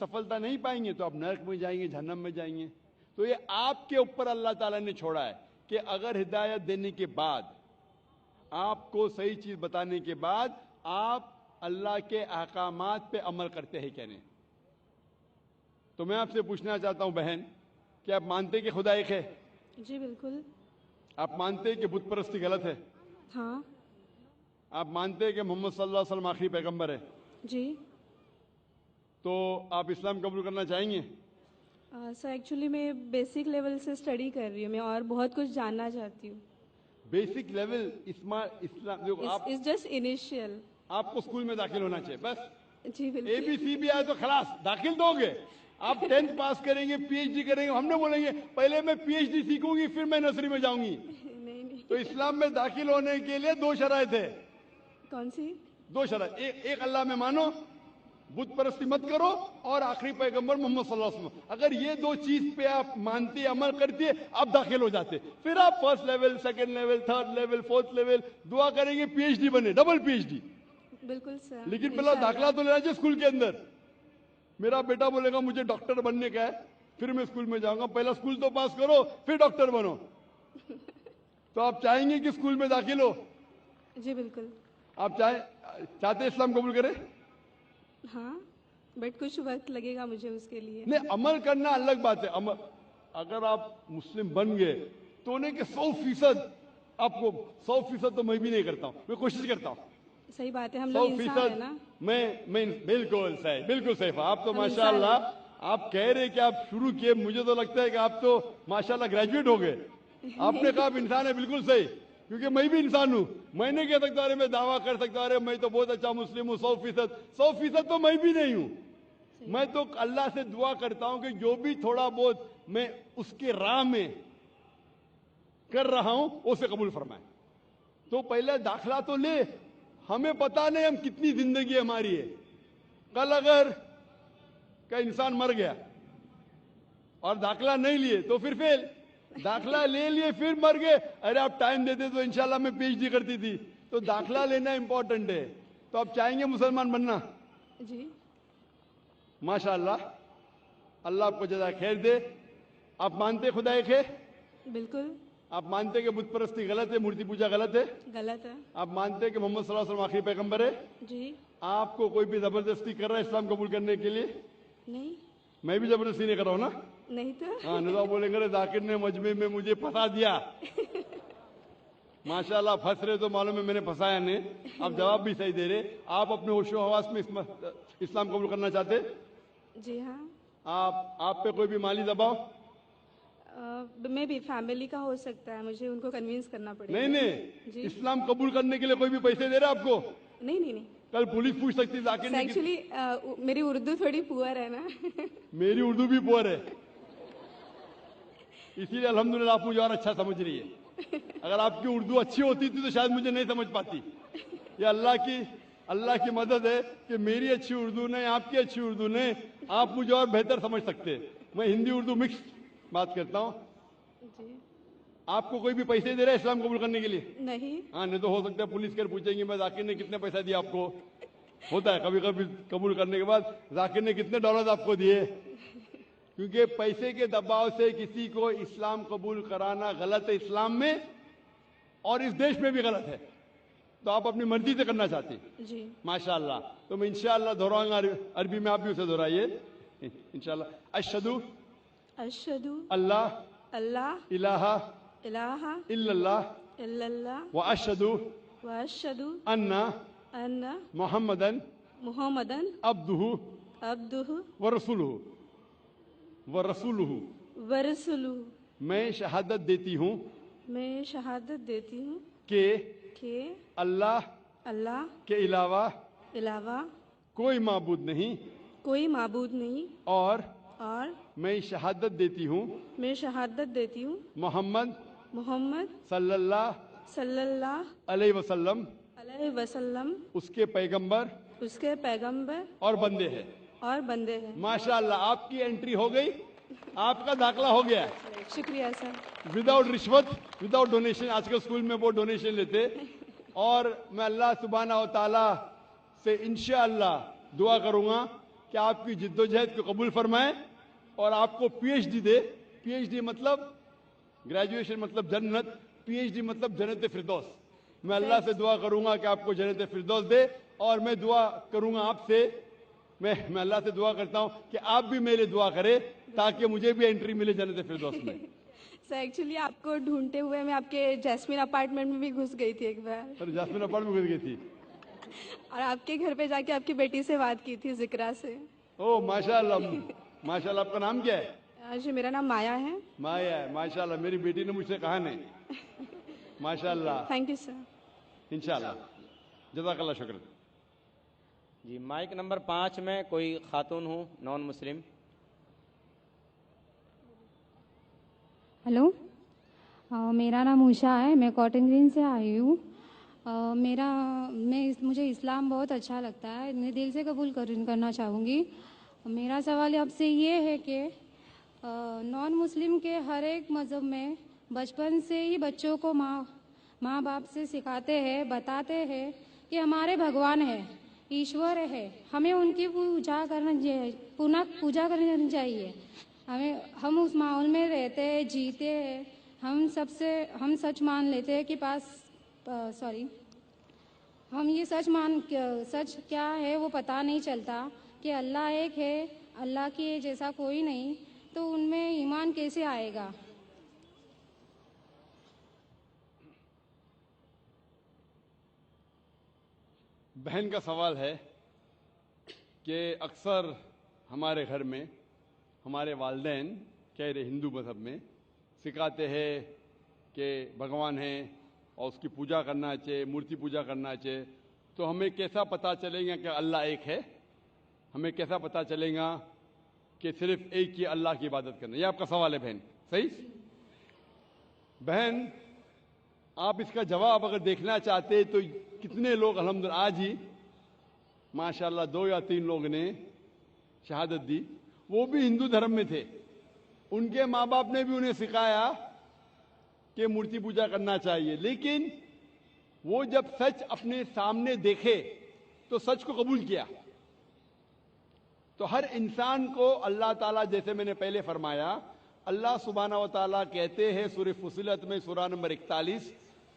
सफलता नहीं पाएंगे तो आप नरक में जाएंगे, जहन्नम में जाएंगे। तो ये आपके ऊपर अल्लाह ताला ने छोड़ा है कि अगर हिदायत देने के बाद, आपको सही चीज बताने के बाद आप अल्लाह के अहकामात पे अमल करते हैं क्या नहीं। तो मैं आपसे पूछना चाहता हूं बहन, कि आप मानते हैं कि खुदा एक है? जी बिल्कुल। आप मानते हैं कि बुत परस्ती गलत है? हाँ। आप मानते हैं कि मोहम्मद सल्लल्लाहु अलैहि वसल्लम आखिरी पैगंबर है? जी। तो आप इस्लाम कबूल करना चाहेंगे? सर एक्चुअली मैं बेसिक लेवल से स्टडी कर रही हूँ, मैं और बहुत कुछ जानना चाहती हूँ। बेसिक लेवल इस्लाम देखो, आप इट्स जस्ट इनिशियल। आपको स्कूल में दाखिल होना चाहिए बस। जी बिल्कुल। ABC भी आए तो खलास दाखिल दोगे। आप 10th पास करेंगे, PhD करेंगे, हमने बोलेंगे पहले मैं PhD सीखूंगी फिर मैं नर्सरी में जाऊंगी। नहीं नहीं। तो इस्लाम में दाखिल होने के लिए 2 शराइत है। कौन सी? 2 शराइत, एक अल्लाह में मानो, बुत परस्ती मत करो, और आखिरी पैगंबर मोहम्मद सल्लल्लाहु अलैहि वसल्लम। अगर ये 2 चीज पे आप मानते, अमल करते, आप दाखिल हो जाते। फिर आप first level, second level, third level, fourth level दुआ करेंगे PhD बने, डबल PhD। बिल्कुल सर। लेकिन पहला दाखिला तो लेना चाहिए स्कूल के अंदर। मेरा बेटा बोलेगा मुझे डॉक्टर बनने का है, फिर मैं स्कूल में जाऊंगा। पहला स्कूल तो पास करो फिर डॉक्टर बनो। तो आप चाहेंगे कि स्कूल में दाखिल हो? जी बिल्कुल। आप चाहते इस्लाम कबूल करें? हाँ, बट कुछ वक्त लगेगा मुझे उसके लिए। नहीं, अमल करना अलग बात है। अमल, अगर आप मुस्लिम बन गए तो नहीं कि 100% आपको 100% तो मैं भी नहीं करता हूँ, मैं कोशिश करता हूँ। सही बात है, हम लोग इंसान है ना। मैं बिल्कुल सही, बिल्कुल सही। आप तो माशाल्लाह, आप कह रहे कि आप शुरू किए, मुझे तो लगता है कि आप तो माशाल्लाह ग्रेजुएट हो गए। आपने कहा आप इंसान है, बिल्कुल सही, क्योंकि मैं भी इंसान हूँ। मैं नहीं कह सकता अरे मैं दावा कर सकता अरे मैं तो बहुत अच्छा मुस्लिम हूँ 100% तो मैं भी नहीं हूँ। मैं तो अल्लाह से दुआ करता हूँ कि जो भी थोड़ा बहुत मैं उसके राह में कर रहा हूं उसे कबूल फरमाए। तो पहले दाखला तो ले, हमें पता नहीं हम कितनी जिंदगी हमारी है। कल अगर का इंसान मर गया और दाखला नहीं लिए तो फिर फेल, दाखला ले लिए फिर मर गए, अरे आप टाइम देते तो इंशाल्लाह मैं PhD करती थी। तो दाखला लेना इंपॉर्टेंट है। तो आप चाहेंगे मुसलमान बनना? जी। माशाल्लाह, अल्लाह आपको जज़ा खैर दे। आप मानते खुदा एक है? बिल्कुल। आप मानते कि बुत परस्ती गलत है, मूर्ति पूजा गलत है? गलत है। आप मानते कि मोहम्मद सल्लल्लाहु अलैहि वसल्लम आखिरी पैगंबर है? जी। आपको कोई भी जबरदस्ती कर रहा है इस्लाम कबूल करने के लिए? नहीं। मैं भी जबरदस्ती नहीं कर रहा हूं ना? नहीं तो। हाँ, नहीं तो आप बोलेंगे रे जाकिर ने मजमे में मुझे फंसा दिया। माशाल्लाह फंस रहे तो मालूम है मैंने फंसाया नहीं। आप जवाब भी सही दे रहे। आप अपने होशो हवास में इस्लाम कबूल करना चाहते? जी हाँ। आप पे कोई भी माली दबाव? मे भी फैमिली का हो सकता है, मुझे उनको कन्विंस करना पड़ेगा। नहीं नहीं, इस्लाम कबूल करने के लिए कोई भी पैसे दे रहा है आपको? नहीं नहीं नहीं। कल पुलिस पूछ सकती है जाकिर ने। एक्चुअली मेरी उर्दू थोड़ी पुअर है ना। मेरी उर्दू भी पुअर है, इसीलिए अल्हम्दुलिल्लाह आप मुझे और अच्छा समझ रही है। अगर आपकी उर्दू अच्छी होती थी तो शायद मुझे नहीं समझ पाती। ये अल्लाह की मदद है कि मेरी अच्छी उर्दू नहीं, आपकी अच्छी उर्दू नहीं, आप मुझे और बेहतर समझ सकते हैं। मैं हिंदी उर्दू मिक्स बात करता हूँ। आपको कोई भी पैसे दे रहा है इस्लाम कबूल करने के लिए? नहीं। हाँ, नहीं तो हो सकता है पुलिस कर पूछेंगे मैं जाकिर ने कितने पैसा दिया आपको। होता है कभी कभी कबूल करने के बाद जाकिर ने कितने डॉलर आपको दिए। क्योंकि पैसे के दबाव से किसी को इस्लाम कबूल कराना गलत है इस्लाम में, और इस देश में भी गलत है। तो आप अपनी मर्जी से करना चाहते हैं? जी। माशाल्लाह। तो मैं इंशाल्लाह दोहराऊंगा अरबी में, आप भी उसे दोहराइए इंशाल्लाह। अशहदु अल्लाह इलाहा इल्लल्लाह व अशहदु अन्ना मुहम्मदन अब्दुहु व रसूलुहु। मैं शहादत देती हूँ कि अल्लाह के अलावा कोई माबूद नहीं, और मैं शहादत देती हूँ मोहम्मद सल्लल्लाहु अलैहि वसल्लम उसके पैगंबर और बंदे हैं। माशाल्लाह, आपकी एंट्री हो गई, आपका दाखला हो गया। शुक्रिया सर। विदाउट रिश्वत, विदाउट डोनेशन। आजकल स्कूल में वो डोनेशन लेते। और मैं अल्लाह सुब्हाना व तआला से इंशाअल्लाह दुआ करूंगा کہ آپ کی جدوجہد کو قبول فرمائے اور آپ کو پی ایچ ڈی دے. پی ایچ ڈی مطلب گریجویشن مطلب جنت, پی ایچ ڈی مطلب جنت فردوس. میں اللہ سے دعا کروں گا کہ آپ کو جنت فردوس دے, اور میں دعا کروں گا آپ سے, میں اللہ سے دعا کرتا ہوں کہ آپ بھی میرے دعا کرے تاکہ مجھے بھی انٹری ملے جنت فردوس میں. سر ایکچولی آپ کو ڈھونڈتے ہوئے میں آپ کے جیسمین اپارٹمنٹ میں بھی گھس گئی تھی ایک بار, سر جاسمین اپارٹمنٹ میں گھس گئی تھی. اور آپ کے گھر پہ جا کے آپ کی بیٹی سے بات کی تھی, ذکرا سے. او ماشاء اللہ, ماشاء اللہ. آپ کا نام کیا ہے؟ جی میرا نام مایا ہے. مایا ہے, ماشاء اللہ. میری بیٹی نے مجھ سے کہا نہیں. ماشاء اللہ, تھینک یو سر. انشاءاللہ. جزاک اللہ, شکر. جی مائک نمبر 5 میں کوئی خاتون ہوں نان مسلم. ہلو, میرا نام اوشا ہے, میں کاٹن گرین سے آئی ہوں. مجھے اسلام بہت اچھا لگتا ہے, میں دل سے قبول کرنا چاہوں گی. میرا سوال آپ سے یہ ہے کہ نان مسلم کے ہر ایک مذہب میں بچپن سے ہی بچوں کو ماں باپ سے سکھاتے ہیں, بتاتے ہیں کہ ہمارے بھگوان ہے, ایشور ہے, ہمیں ان کی پوجا کرنی چاہیے. ہم اس ماحول میں رہتے ہیں, جیتے ہیں. ہم سچ مان لیتے ہیں کہ ہم یہ سچ کیا ہے وہ پتہ نہیں چلتا کہ اللہ ایک ہے, اللہ کے جیسا کوئی نہیں, تو ان میں ایمان کیسے آئے گا؟ بہن کا سوال ہے کہ اکثر ہمارے گھر میں ہمارے والدین کہہ رہے ہندو مذہب میں سکھاتے ہیں کہ بھگوان ہیں اور اس کی پوجا کرنا چاہیے, مورتی پوجا کرنا چاہیے. تو ہمیں کیسا پتہ چلے گا کہ اللہ ایک ہے؟ ہمیں کیسا پتہ چلے گا کہ صرف ایک ہی اللہ کی عبادت کرنا؟ یہ آپ کا سوال ہے بہن, صحیح؟ بہن, آپ اس کا جواب اگر دیکھنا چاہتے تو کتنے لوگ الحمدللہ آج ہی ماشاءاللہ 2 یا 3 لوگ نے شہادت دی, وہ بھی ہندو دھرم میں تھے. ان کے ماں باپ نے بھی انہیں سکھایا کہ مورتی پوجا کرنا چاہیے, لیکن وہ جب سچ اپنے سامنے دیکھے تو سچ کو قبول کیا. تو ہر انسان کو اللہ تعالیٰ, جیسے میں نے پہلے فرمایا, اللہ سبحانہ و تعالیٰ کہتے ہیں سورہ فصلت میں سورہ نمبر 41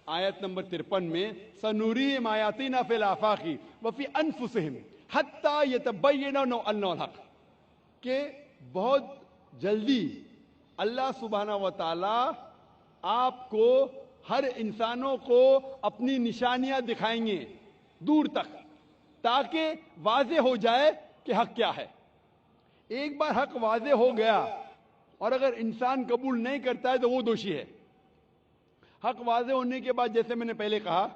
آیت نمبر 53 میں, سنوریم آیاتنا فی الآفاق وفی انفسہم حتی یتبین انہ الحق, کہ بہت جلدی اللہ سبحانہ و تعالیٰ آپ کو, ہر انسانوں کو اپنی نشانیاں دکھائیں گے دور تک, تاکہ واضح ہو جائے کہ حق کیا ہے. ایک بار حق واضح ہو گیا اور اگر انسان قبول نہیں کرتا ہے تو وہ دوشی ہے. حق واضح ہونے کے بعد, جیسے میں نے پہلے کہا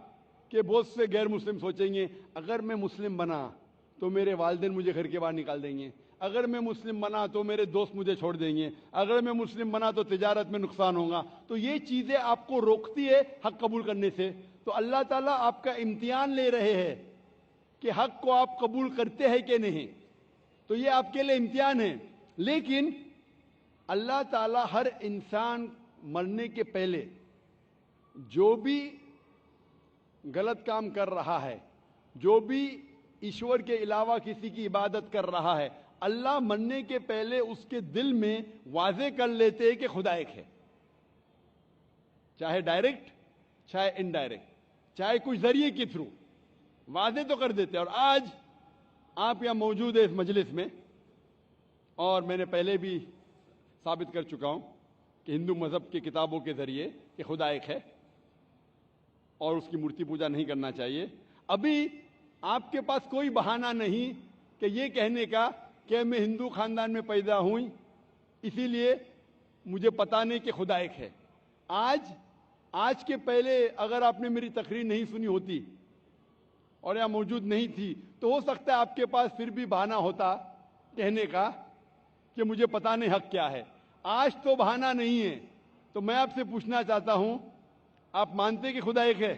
کہ بہت سے غیر مسلم سوچیں گے اگر میں مسلم بنا تو میرے والدین مجھے گھر کے باہر نکال دیں گے, اگر میں مسلم بنا تو میرے دوست مجھے چھوڑ دیں گے, اگر میں مسلم بنا تو تجارت میں نقصان ہوگا. تو یہ چیزیں آپ کو روکتی ہے حق قبول کرنے سے. تو اللہ تعالیٰ آپ کا امتحان لے رہے ہیں کہ حق کو آپ قبول کرتے ہیں کہ نہیں. تو یہ آپ کے لیے امتحان ہے. لیکن اللہ تعالیٰ ہر انسان مرنے کے پہلے جو بھی غلط کام کر رہا ہے, جو بھی ایشور کے علاوہ کسی کی عبادت کر رہا ہے, اللہ مرنے کے پہلے اس کے دل میں واضح کر لیتے ہیں کہ خدا ایک ہے, چاہے ڈائریکٹ چاہے انڈائریکٹ, چاہے کچھ ذریعے کے تھرو واضح تو کر دیتے. اور آج آپ یہاں موجود ہیں اس مجلس میں, اور میں نے پہلے بھی ثابت کر چکا ہوں کہ ہندو مذہب کی کتابوں کے ذریعے کہ خدا ایک ہے اور اس کی مورتی پوجا نہیں کرنا چاہیے. ابھی آپ کے پاس کوئی بہانہ نہیں کہ یہ کہنے کا کہ میں ہندو خاندان میں پیدا ہوں اسی لیے مجھے پتہ نہیں کہ خدا ایک ہے. آج کے پہلے اگر آپ نے میری تقریر نہیں سنی ہوتی اور یہاں موجود نہیں تھی تو ہو سکتا ہے آپ کے پاس پھر بھی بہانہ ہوتا کہنے کا کہ مجھے پتہ نہیں حق کیا ہے. آج تو بہانہ نہیں ہے. تو میں آپ سے پوچھنا چاہتا ہوں, آپ مانتے کہ خدا ایک ہے؟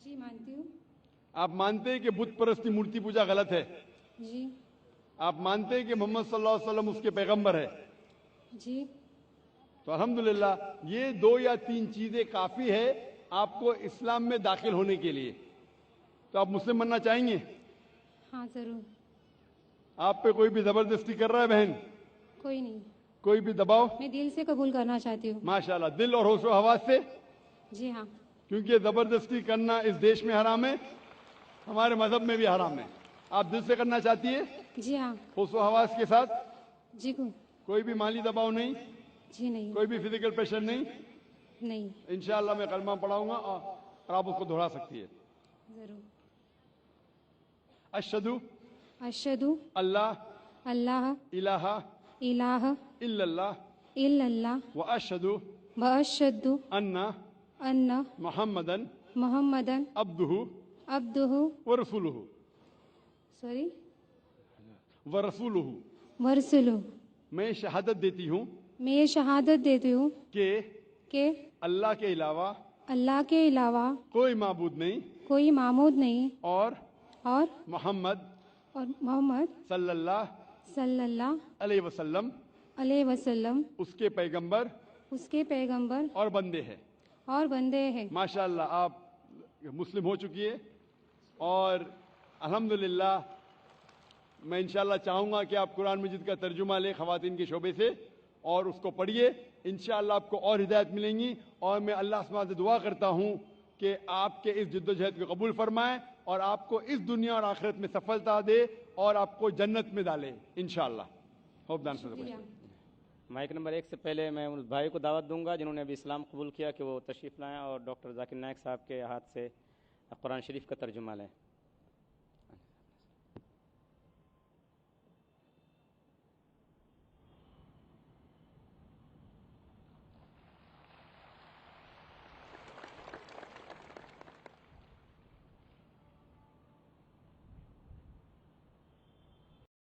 جی مانتی ہوں. آپ مانتے کہ بت پرستی مورتی پوجا غلط ہے؟ جی. آپ مانتے ہیں کہ محمد صلی اللہ علیہ وسلم اس کے پیغمبر ہے؟ جی. تو الحمدللہ یہ 2 یا 3 چیزیں کافی ہے آپ کو اسلام میں داخل ہونے کے لیے. تو آپ مسلم بننا چاہیں گے؟ ہاں ضرور. आप पे कोई भी जबरदस्ती कर रहा है बहन? कोई नहीं, कोई भी दबाव? मैं दिल से कबूल करना चाहती हूँ। माशाल्लाह, दिल और होशो हवास से, जी हाँ। क्योंकि ये जबरदस्ती करना इस देश में हराम है, हमारे मजहब में भी हराम है। आप दिल से करना चाहती है, जी हाँ। होशो हवास के साथ? जी कोई भी माली दबाव नहीं, जी नहीं, कोई भी फिजिकल प्रेशर नहीं। नहीं। इंशाअल्लाह मैं कलमा पढ़ाऊंगा और आप उसको दोहरा सकती है। जरूर। अशहदु अशहदु अल्लाह अल्लाह इलाहा इलाह इल्लल्लाह इल्लल्लाह व अशहदु व अशहदु अन्ना अन्न मुहम्मदन मोहम्मदन अब्दुहु अब्दुहु व रसूलुहु सॉरी व रसूलुहु। वरसुलु। मैं शहादत देती हूँ मैं ये शहादत देती हूँ कि अल्लाह के अलावा कोई माबूद नहीं कोई मामूद नहीं और और मोहम्मद मोहम्मद सल्लल्लाहु अलैहि वसल्लम उसके पैगंबर और बंदे हैं। माशाअल्लाह, आप मुस्लिम हो चुकी है और अल्हम्दुलिल्लाह मैं इंशाअल्लाह चाहूँगा कि आप कुरान मजीद का तर्जुमा लें ख़वातीन के शोबे से और उसको पढ़िए। इंशाअल्लाह आपको और हिदायत मिलेंगी और मैं अल्लाह सुब्हानहू से दुआ करता हूँ कि आपके इस जिद्दोजहद को कबूल फरमाए और आपको इस दुनिया और आखिरत में सफलता दे और आपको जन्नत में डाले इंशाअल्लाह। Hope the answer the question. Mike number 1 से पहले मैं उस भाई को दावत दूंगा जिन्होंने अभी इस्लाम कबूल किया कि वो तशरीफ़ लाएँ और डॉक्टर जाकिर नायक साहब के हाथ से कुरान शरीफ का तर्जुमा लें।